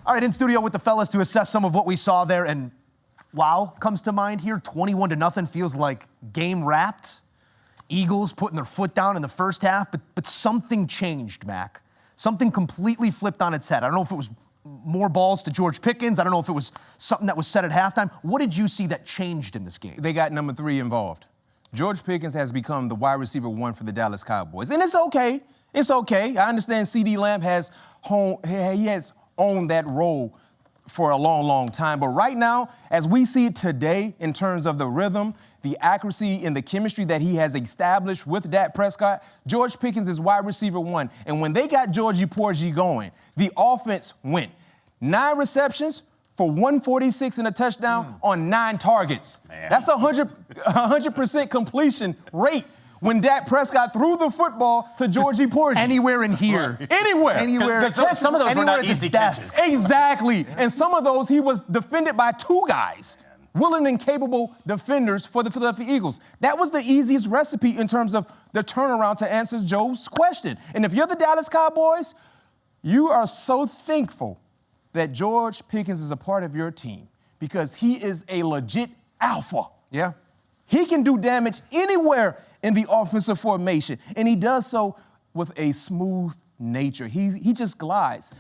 All right, in studio with the fellas to assess some of what we saw there, and wow comes to mind here. 21-0 feels like game wrapped. Eagles putting their foot down in the first half, but something changed, Mac. Something completely flipped on its head. I don't know if it was more balls to George Pickens. I don't know if it was something that was said at halftime. What did you see that changed in this game? They got number 3 involved. George Pickens has become the wide receiver 1 for the Dallas Cowboys. And it's okay. It's okay. I understand CeeDee Lamb has owned that role for a long, long time. But right now, as we see it today in terms of the rhythm, the accuracy and the chemistry that he has established with Dak Prescott, George Pickens is wide receiver 1. And when they got Georgie Porgy going, the offense went. 9 receptions for 146 and a touchdown on 9 targets. Man. That's 100% completion rate when Dak Prescott threw the football to Georgie Porgy. Anywhere in here. Right. Anywhere. Some of those were not easy catches. Exactly. And some of those, he was defended by 2 guys, willing and capable defenders for the Philadelphia Eagles. That was the easiest recipe in terms of the turnaround to answer Joe's question. And if you're the Dallas Cowboys, you are so thankful that George Pickens is a part of your team because he is a legit alpha. Yeah. He can do damage anywhere in the offensive formation, and he does so with a smooth nature. He just glides.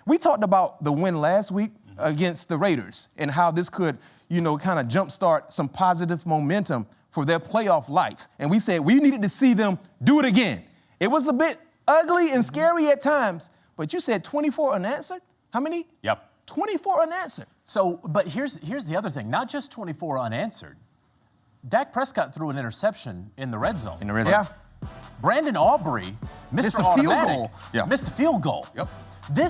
We talked about the win last week against the Raiders and how this could, kind of jumpstart some positive momentum for their playoff lives. And we said we needed to see them do it again. It was a bit ugly and scary at times, but you said 24 unanswered? How many? Yep. 24 unanswered. So, but here's the other thing. Not just 24 unanswered. Dak Prescott threw an interception in the red zone. Yeah. Brandon Aubrey missed a field goal. Yeah. Missed a field goal. Yep.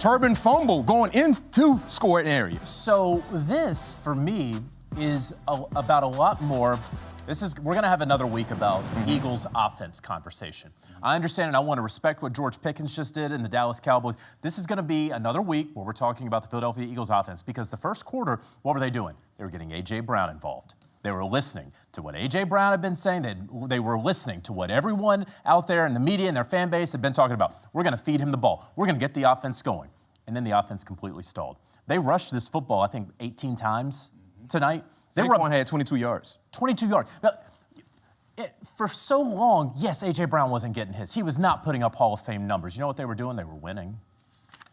Turbine fumble going into scoring area. So this, for me, is about a lot more. We're going to have another week about Eagles offense conversation. I understand and I want to respect what George Pickens just did in the Dallas Cowboys. This is going to be another week where we're talking about the Philadelphia Eagles offense because the first quarter, what were they doing? They were getting A.J. Brown involved. They were listening to what A.J. Brown had been saying. They were listening to what everyone out there in the media and their fan base had been talking about. We're going to feed him the ball. We're going to get the offense going. And then the offense completely stalled. They rushed this football, I think, 18 times tonight. Saquon had 22 yards. 22 yards. For so long, yes, A.J. Brown wasn't getting his. He was not putting up Hall of Fame numbers. You know what they were doing? They were winning.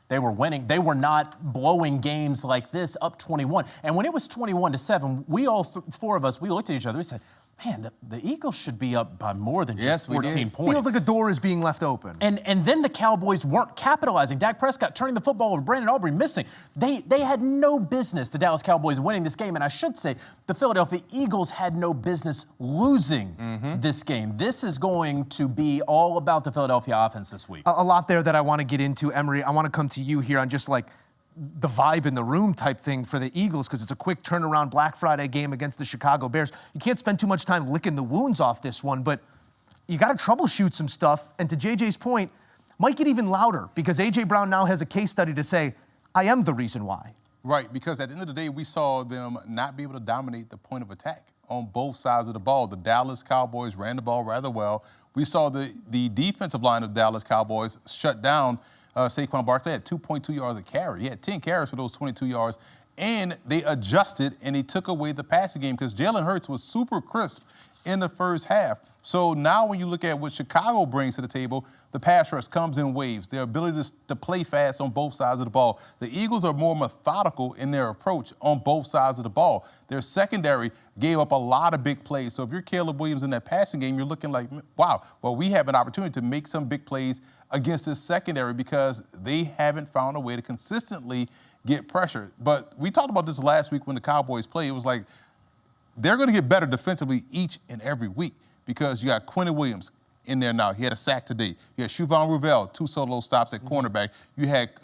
They were winning. They were not blowing games like this up 21. And when it was 21-7, we all 4 of us, we looked at each other. We said, man, the Eagles should be up by more than just 14 points. Feels like a door is being left open. And then the Cowboys weren't capitalizing. Dak Prescott turning the football over, Brandon Aubrey missing. They had no business, the Dallas Cowboys, winning this game. And I should say, the Philadelphia Eagles had no business losing this game. This is going to be all about the Philadelphia offense this week. A lot there that I want to get into. Emory, I want to come to you here on just like the vibe in the room type thing for the Eagles because it's a quick turnaround Black Friday game against the Chicago Bears. You can't spend too much time licking the wounds off this one, but you got to troubleshoot some stuff. And to JJ's point, might get even louder because A.J. Brown now has a case study to say, I am the reason why. Right, because at the end of the day, we saw them not be able to dominate the point of attack on both sides of the ball. The Dallas Cowboys ran the ball rather well. We saw the defensive line of the Dallas Cowboys shut down Saquon Barkley had 2.2 yards a carry. He had 10 carries for those 22 yards. And they adjusted and they took away the passing game because Jalen Hurts was super crisp in the first half. So now when you look at what Chicago brings to the table, the pass rush comes in waves. Their ability to play fast on both sides of the ball. The Eagles are more methodical in their approach on both sides of the ball. Their secondary gave up a lot of big plays. So if you're Caleb Williams in that passing game, you're looking like, wow, well, we have an opportunity to make some big plays against this secondary because they haven't found a way to consistently get pressure. But we talked about this last week when the Cowboys played. It was like they're going to get better defensively each and every week because you got Quentin Williams in there now. He had a sack today. You had Shuvon Ruvell, 2 solo stops at cornerback. You had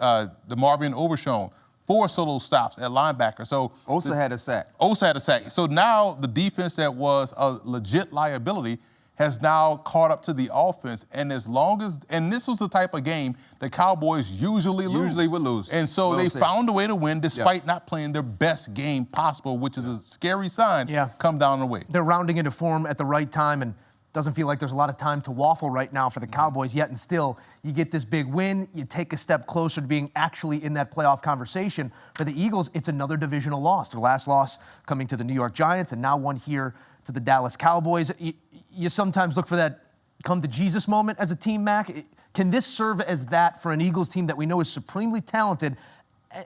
DeMarvion Overshown, 4 solo stops at linebacker. So Osa had a sack. Osa had a sack. So now the defense that was a legit liability has now caught up to the offense. And this was the type of game the Cowboys usually lose. Usually would lose. And so they found a way to win despite not playing their best game possible, which is a scary sign come down the way. They're rounding into form at the right time. And doesn't feel like there's a lot of time to waffle right now for the Cowboys yet, and still, you get this big win, you take a step closer to being actually in that playoff conversation. For the Eagles, it's another divisional loss. Their last loss coming to the New York Giants, and now one here to the Dallas Cowboys. You sometimes look for that come-to-Jesus moment as a team, Mac. Can this serve as that for an Eagles team that we know is supremely talented?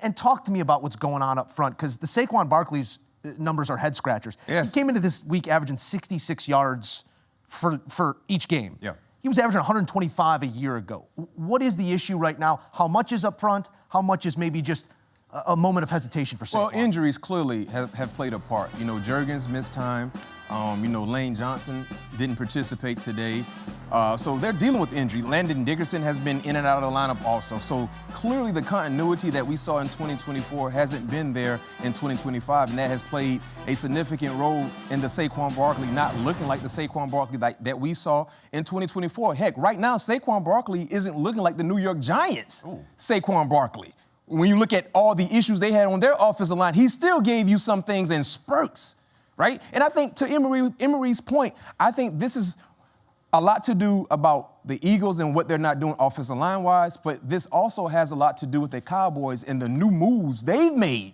And talk to me about what's going on up front, because the Saquon Barkley's numbers are head-scratchers. Yes. He came into this week averaging 66 yards for each game. Yeah. He was averaging 125 a year ago. What is the issue right now? How much is up front? How much is maybe just a moment of hesitation for Saquon? Well, injuries clearly have played a part. You know, Juergens missed time. Lane Johnson didn't participate today. So they're dealing with injury. Landon Dickerson has been in and out of the lineup also. So clearly the continuity that we saw in 2024 hasn't been there in 2025, and that has played a significant role in the Saquon Barkley not looking like the Saquon Barkley that we saw in 2024. Heck, right now, Saquon Barkley isn't looking like the New York Giants Saquon Barkley. When you look at all the issues they had on their offensive line, he still gave you some things in spurts, right? And I think to Emory's point, I think this is a lot to do about the Eagles and what they're not doing offensive line-wise, but this also has a lot to do with the Cowboys and the new moves they've made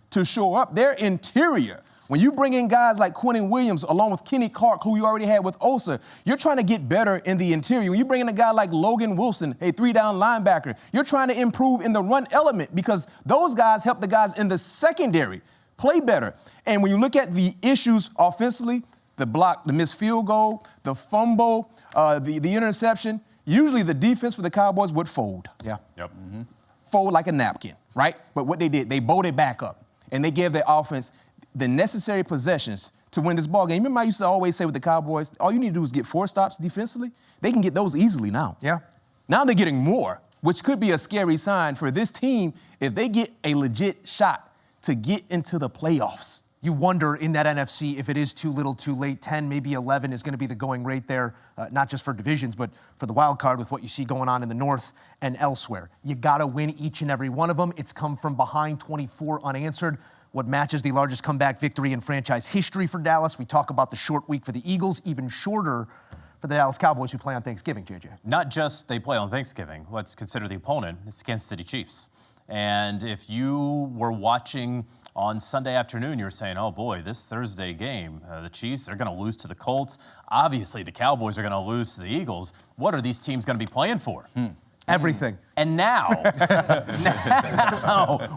to shore up their interior. When you bring in guys like Quentin Williams along with Kenny Clark, who you already had with Osa, you're trying to get better in the interior. When you bring in a guy like Logan Wilson, a 3-down linebacker, you're trying to improve in the run element because those guys help the guys in the secondary play better. And when you look at the issues offensively, the block, the missed field goal, the fumble, the interception, usually the defense for the Cowboys would fold. Yeah. Yep. Fold like a napkin, right? But what they did, they bowled it back up, and they gave their offense the necessary possessions to win this ball game. Remember I used to always say with the Cowboys, all you need to do is get 4 stops defensively. They can get those easily now. Yeah. Now they're getting more, which could be a scary sign for this team if they get a legit shot to get into the playoffs. You wonder in that NFC if it is too little too late. 10, maybe 11 is going to be the going rate there, not just for divisions, but for the wild card with what you see going on in the North and elsewhere. You got to win each and every one of them. It's come from behind 24 unanswered. What matches the largest comeback victory in franchise history for Dallas. We talk about the short week for the Eagles, even shorter for the Dallas Cowboys who play on Thanksgiving, JJ. Not just they play on Thanksgiving. Let's consider the opponent. It's the Kansas City Chiefs. And if you were watching on Sunday afternoon, you were saying, oh boy, this Thursday game, the Chiefs are going to lose to the Colts. Obviously, the Cowboys are going to lose to the Eagles. What are these teams going to be playing for? Everything. And now,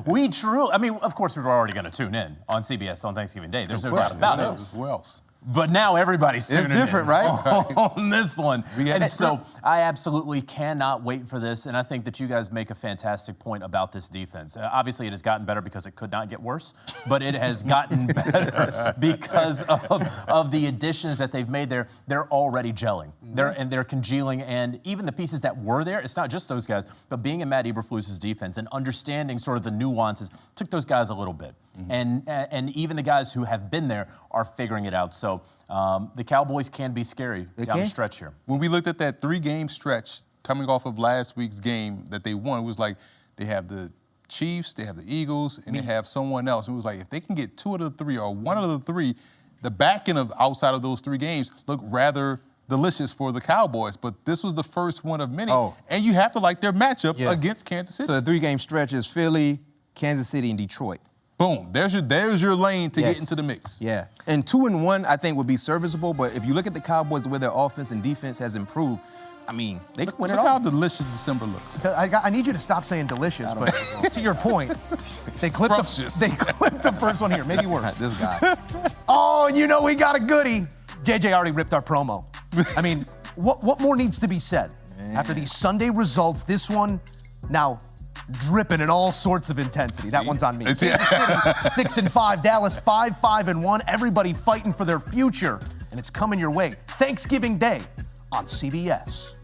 we truly, I mean, of course, we were already going to tune in on CBS on Thanksgiving Day. There's no doubt about it. Who else? But now everybody's tuning in different, right? on this one. And so I absolutely cannot wait for this. And I think that you guys make a fantastic point about this defense. Obviously, it has gotten better because it could not get worse, but it has gotten better because of the additions that they've made there. They're already gelling. They're congealing. And even the pieces that were there, it's not just those guys, but being in Matt Eberflus's defense and understanding sort of the nuances took those guys a little bit. And even the guys who have been there are figuring it out. So the Cowboys can be scary down the stretch here. When we looked at that 3-game stretch coming off of last week's game that they won, it was like they have the Chiefs, they have the Eagles, and they have someone else. It was like if they can get 2 out of the 3 or 1 out of the 3, the back end of outside of those 3 games look rather delicious for the Cowboys. But this was the first one of many. And you have to like their matchup against Kansas City. So the 3-game stretch is Philly, Kansas City, and Detroit. Boom. There's your lane to get into the mix. Yeah. And 2-1, I think, would be serviceable. But if you look at the Cowboys, the way their offense and defense has improved, I mean, they could win it all. Look how delicious December looks. I need you to stop saying delicious, but to your point, they clipped the first one here. Maybe worse. This guy. Oh, you know we got a goodie. JJ already ripped our promo. I mean, what more needs to be said? After these Sunday results, this one now dripping in all sorts of intensity. That one's on me. Kansas City, 6-5. Dallas, 5-1. Everybody fighting for their future, and it's coming your way. Thanksgiving Day on CBS.